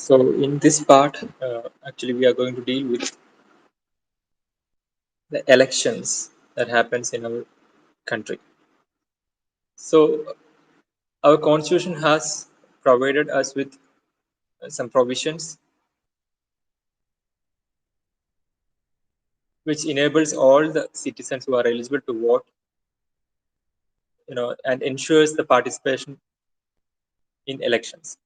So in this part, actually we are going to deal with the elections that happens in our country. So our constitution has provided us with some provisions which enables all the citizens who are eligible to vote, and ensures the participation in elections.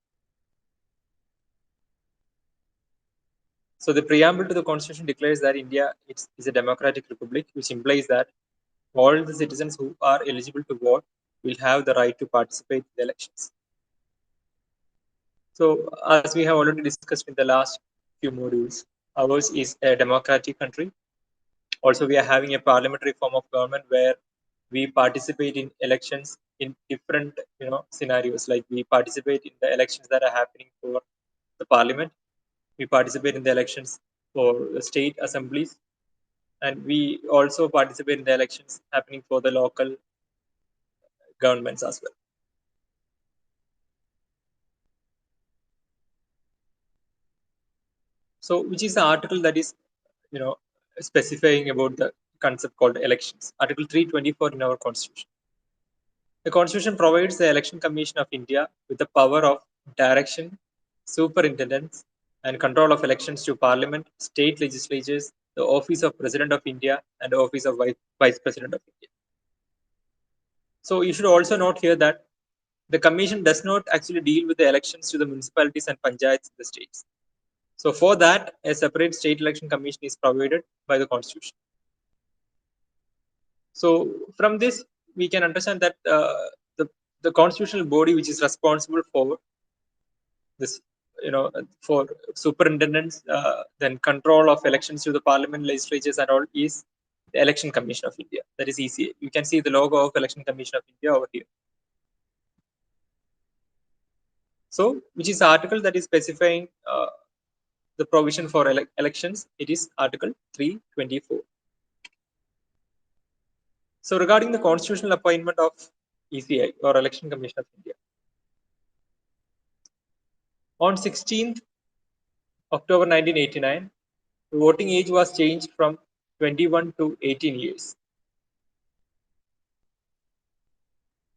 So the preamble to the constitution declares that India is a democratic republic, which implies that all the citizens who are eligible to vote will have the right to participate in the elections. So, as we have already discussed in the last few modules, ours is a democratic country. Also, we are having a parliamentary form of government where we participate in elections in different, scenarios. Like we participate in the elections that are happening for the parliament. We participate in the elections for the state assemblies, and we also participate in the elections happening for the local governments as well. So, which is the article that is, specifying about the concept called elections? Article 324 in our constitution. The constitution provides the Election Commission of India with the power of direction, superintendence, and control of elections to Parliament, state legislatures, the office of President of India, and the office of Vice President of India. So you should also note here that the commission does not actually deal with the elections to the municipalities and panchayats in the states. So for that, a separate state election commission is provided by the constitution. So from this, we can understand that the constitutional body which is responsible for this, for superintendence, then control of elections to the parliament, legislatures, and all is the Election Commission of India. That is ECA. You can see the logo of Election Commission of India over here. So, which is the article that is specifying the provision for elections? It is Article 324. So, regarding the constitutional appointment of ECI or Election Commission of India, on 16th October 1989, the voting age was changed from 21 to 18 years.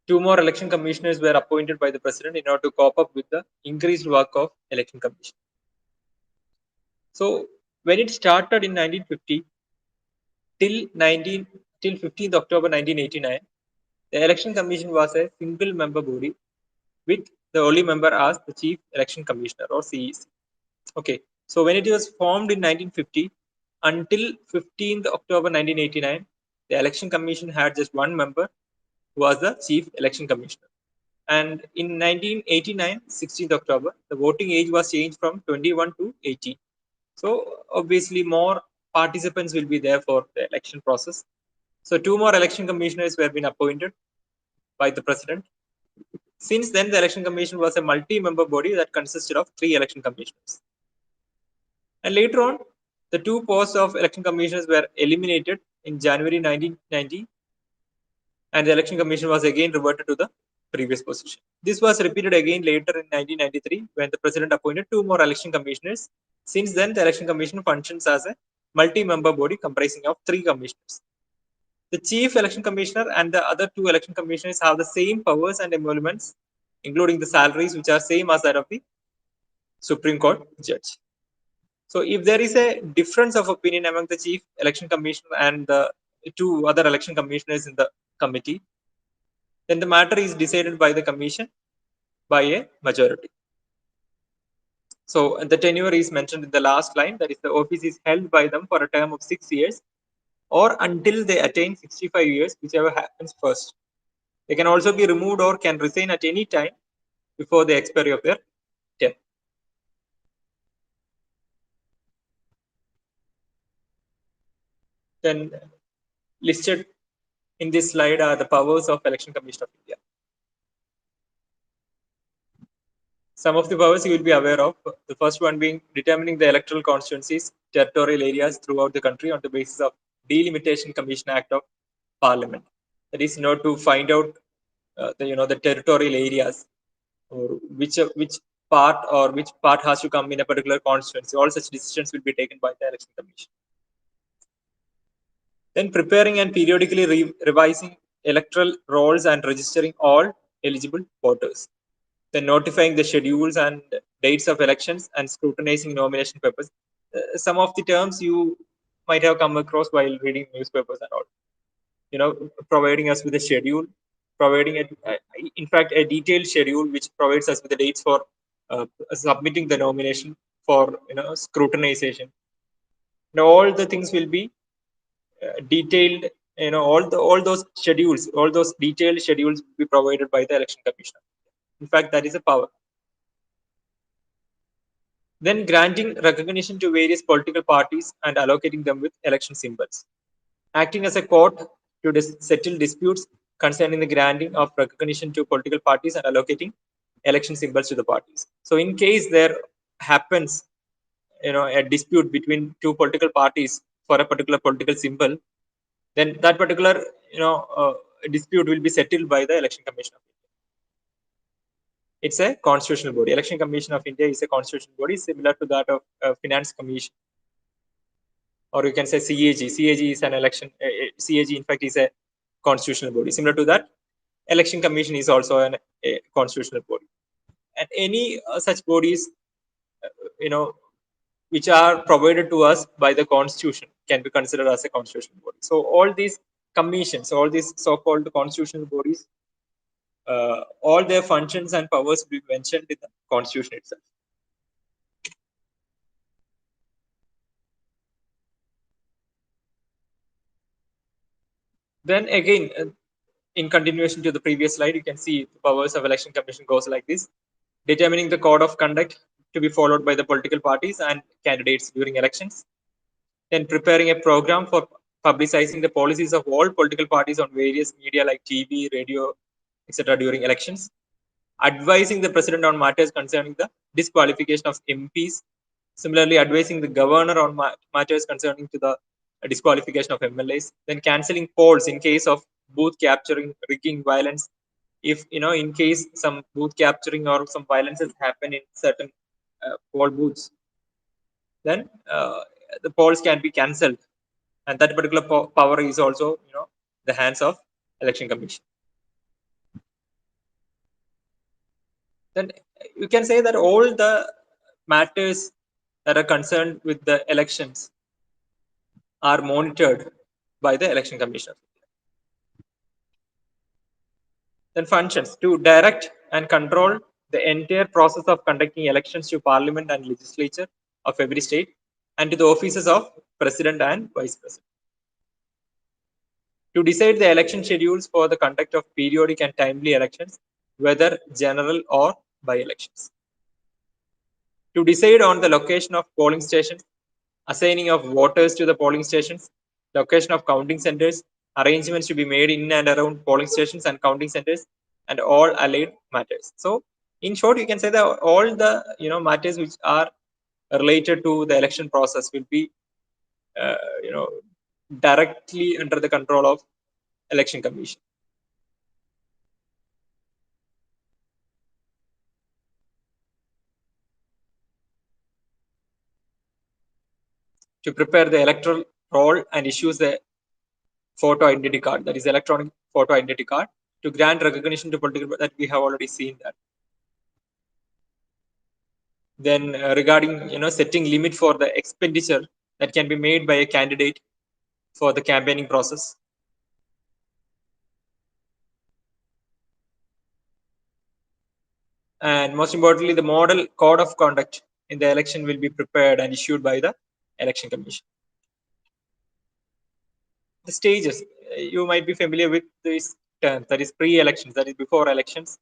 Two more election commissioners were appointed by the president in order to cope up with the increased work of election commission. So when it started in 1950 till 15th October 1989, the election commission was a single member body with the only member as the chief election commissioner or CEC. Okay, so when it was formed in 1950 until 15th October 1989, the election commission had just one member who was the chief election commissioner. And in 1989, 16th October, the voting age was changed from 21 to 18. So obviously more participants will be there for the election process. So two more election commissioners were been appointed by the president. Since then, the election commission was a multi-member body that consisted of 3 election commissioners. And later on, the 2 posts of election commissioners were eliminated in January 1990, and the election commission was again reverted to the previous position. This was repeated again later in 1993 when the president appointed 2 more election commissioners. Since then, the election commission functions as a multi-member body comprising of 3 commissioners. The chief election commissioner and the other 2 election commissioners have the same powers and emoluments, including the salaries, which are same as that of the Supreme Court judge. So if there is a difference of opinion among the chief election commissioner and the 2 other election commissioners in the committee, then the matter is decided by the commission by a majority. So the tenure is mentioned in the last line, that is the office is held by them for a term of 6 years or until they attain 65 years, whichever happens first. They can also be removed or can resign at any time before the expiry of their term. Then listed in this slide are the powers of Election Commission of India. Some of the powers you will be aware of. The first one being determining the electoral constituencies, territorial areas throughout the country on the basis of Delimitation Commission Act of Parliament. That is, in order to find out the territorial areas or which part or which part has to come in a particular constituency. All such decisions will be taken by the election commission. Then preparing and periodically revising electoral rolls and registering all eligible voters. Then notifying the schedules and dates of elections and scrutinizing nomination papers. Some of the terms you might have come across while reading newspapers and all. Providing us with a schedule, providing in fact a detailed schedule which provides us with the dates for submitting the nomination for scrutinization. Now all the things will be detailed. All those schedules, all those detailed schedules will be provided by the election commissioner. In fact, that is a power. Then granting recognition to various political parties and allocating them with election symbols. Acting as a court to settle disputes concerning the granting of recognition to political parties and allocating election symbols to the parties. So in case there happens a dispute between two political parties for a particular political symbol, then that particular dispute will be settled by the election commission of India. It's a constitutional body. Election Commission of India is a constitutional body similar to that of Finance Commission, or you can say CAG. CAG is an election. CAG in fact is a constitutional body. Similar to that, Election Commission is also a constitutional body. And any such bodies, which are provided to us by the Constitution, can be considered as a constitutional body. So all these commissions, all these so-called constitutional bodies, all their functions and powers will be mentioned in the Constitution itself. Then again, in continuation to the previous slide, you can see the powers of Election Commission goes like this: determining the code of conduct to be followed by the political parties and candidates during elections. Then preparing a program for publicizing the policies of all political parties on various media like TV, radio, etc. during elections. Advising the president on matters concerning the disqualification of MPs. Similarly, advising the governor on matters concerning to the disqualification of MLAs. Then cancelling polls in case of booth capturing, rigging, violence. If in case some booth capturing or some violences happen in certain poll booths, then the polls can be cancelled, and that particular power is also the hands of election commission. Then you can say that all the matters that are concerned with the elections are monitored by the election commission. Then functions: to direct and control the entire process of conducting elections to parliament and legislature of every state, and to the offices of president and vice president. To decide the election schedules for the conduct of periodic and timely elections, whether general or by elections. To decide on the location of polling stations, assigning of voters to the polling stations, location of counting centers, arrangements to be made in and around polling stations and counting centers, and all allied matters. So, in short, you can say that all the matters which are related to the election process will be directly under the control of election commission. To prepare the electoral roll and issues the photo identity card, that is electronic photo identity card, to grant recognition to political, that we have already seen that. Then regarding setting limit for the expenditure that can be made by a candidate for the campaigning process. And most importantly, the model code of conduct in the election will be prepared and issued by the election commission. The stages, you might be familiar with this term, that is pre-elections, that is before elections.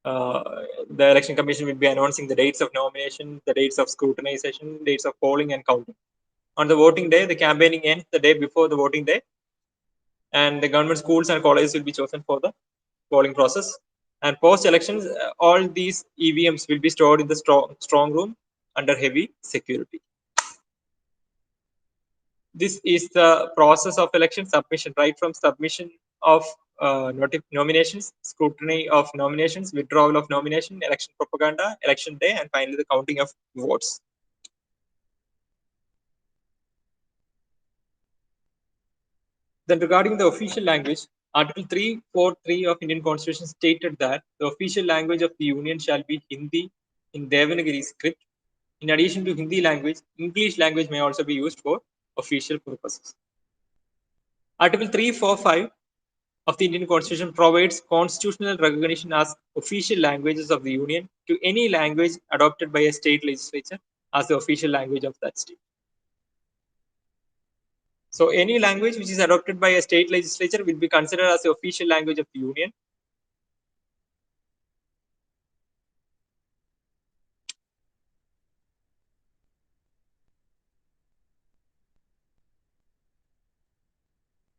The election commission will be announcing the dates of nomination, the dates of scrutinization, dates of polling and counting. On the voting day, the campaigning ends the day before the voting day, and the government schools and colleges will be chosen for the polling process. And post-elections, all these EVMs will be stored in the strong room under heavy security. This is the process of election submission, right from submission of nominations, scrutiny of nominations, withdrawal of nomination, election propaganda, election day, and finally the counting of votes. Then regarding the official language, Article 343 of Indian Constitution stated that the official language of the Union shall be Hindi in Devanagari script. In addition to Hindi language, English language may also be used for official purposes. Article 345 of the Indian Constitution provides constitutional recognition as official languages of the Union to any language adopted by a state legislature as the official language of that state. So any language which is adopted by a state legislature will be considered as the official language of the Union.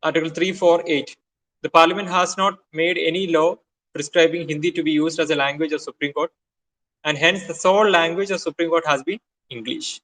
Article 348. The Parliament has not made any law prescribing Hindi to be used as a language of Supreme Court, and hence the sole language of Supreme Court has been English.